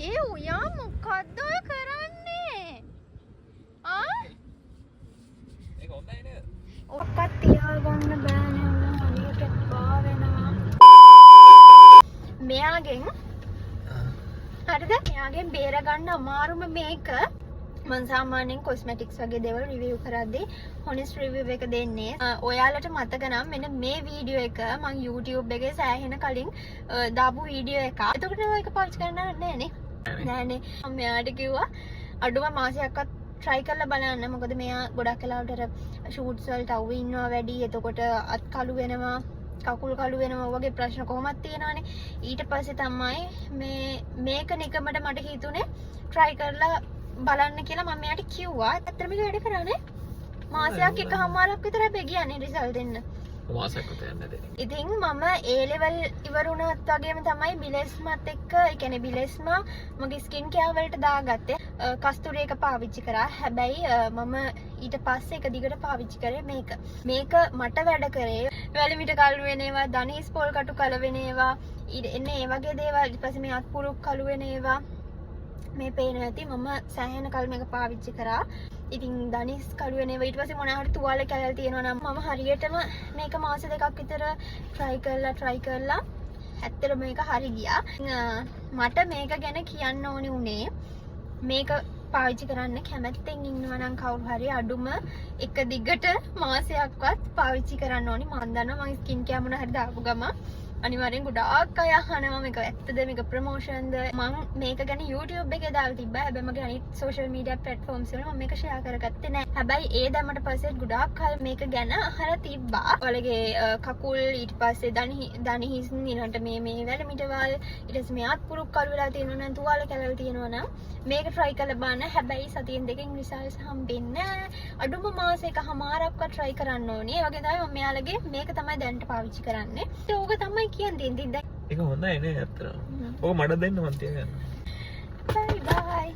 ඒ උයා මොකද්ද ඔය කරන්නේ? ආ? ඒක හොඳයි නේද? ඔක්කත් තියාගන්න බෑනේ උනා හරියට පා වෙනවා. මෙයාගෙන් හරිද? මෙයාගෙන් බේර ගන්න අමාරුම මේක. මම සාමාන්‍යයෙන් කොස්මැටික්ස් වගේ දේවල් රිවිව් කරද්දී හොනෙස්ට් රිවිව් එක දෙන්නේ. ඔයාලට මතක නම් මෙන්න මේ වීඩියෝ එක මම YouTube එකේ සෑහෙන කලින් දාපු වීඩියෝ එකක්. එතකොට ඒක පාවිච්චි කරන්න නෑනේ. නෑනේ. මම මෙයාට කිව්වා අඩුම මාසයක්වත් try කරලා බලන්න. මොකද මෙයා ගොඩක් වෙලාවට ෂූට්ස් වලට අවු ඉන්නවා වැඩි. එතකොට අත් කළු වෙනවා, කකුල් කළු වෙනවා වගේ ප්‍රශ්න කොහොමද තියෙනවනේ. ඊට පස්සේ තමයි මේක නිකමට මට හිතුනේ try කරලා බලන්න කියලා මම එයාට කිව්වා. ඇත්තටම මේක වැඩ කරන්නේ මාසයක් එකමාරක් විතර හැබැයි ගියානේ රිසල්ට් දෙන්න. මාසයක් විතර යන්නේ නැහැ. ඉතින් මම A level ඉවර වුණත් වගේම තමයි බිලෙස්මත් එක්ක ඒ කියන්නේ බිලෙස්ම මගේ ස්කින් කෙයාර් වලට දාගත්තේ. කස්තුරි එක පාවිච්චි කරා. හැබැයි මම ඊට පස්සේ එක දිගට පාවිච්චි කරේ මේක. මේක මට වැඩ කරේ වැලිමිට කළු වෙන ඒවා, දණහිස් පොල් කටු කළ වෙන ඒවා, එන්නේ ඒ වගේ දේවල්. ඊට පස්සේ මේ අත්පුරුක් කළු වෙන ඒවා මේ පේන ඇති. මම සෑහෙන කල් මේක පාවිච්චි කරා. ඉතින් දණහිස් කළු වෙන ඒවා ඊට පස්සේ මොනවා හරි තුවාල කැලල් තියෙනවා නම් මම හරියටම මේක මාස දෙකක් විතර try කරලා ඇත්තටම මේක හරි ගියා. මට මේක ගැන කියන්න ඕනි උනේ මේක පාවිච්චි කරන්න කැමැත්තෙන් ඉන්නවා නම් කවුරු හරි අඩුම එක දිගට මාසයක්වත් පාවිච්චි කරන්න ඕනි. මම දන්නවා මම ස්කින් කෙයාර් මොන හරි දාපු ගම අනිවාර්යෙන් ගොඩාක් අය අහනවා මේක ඇත්තද මේක ප්‍රොමෝෂන්ද. මම මේක ගැන YouTube එකේ දාලා තිබ්බා. හැබැයි මගේ අනිත් social media platforms වල මම මේක share කරගත්තේ නැහැ. හැබැයි ඒ දැම්මට පස්සේ ගොඩාක් අය මේක ගැන අහලා තිබ්බා. ඔයාලගේ කකුල් ඊට පස්සේ දණහිස් ඊළඟට මේ වැලමිටවල් ඊට පස්සේ මේ අත්පුරුක් කළු වෙලා තියෙනවා නම් තුවාල කැලල් තියෙනවා නම් මේක try කරලා බලන්න. හැබැයි සතියෙන් දෙකකින් results හම්බෙන්නේ නැහැ. අඩුම මාසයකමාරක්වත් try කරන්න ඕනේ. ඒ වගේ තමයි මම මෙයාලගේ මේක තමයි දැනට පාවිච්චි කරන්නේ. ඒක තමයි කියන්නේ දැන්. ඒක හොඳයි නේ අත්‍තරම. ඔක මඩ දෙන්න මන් තියාගන්න. බයි බයි.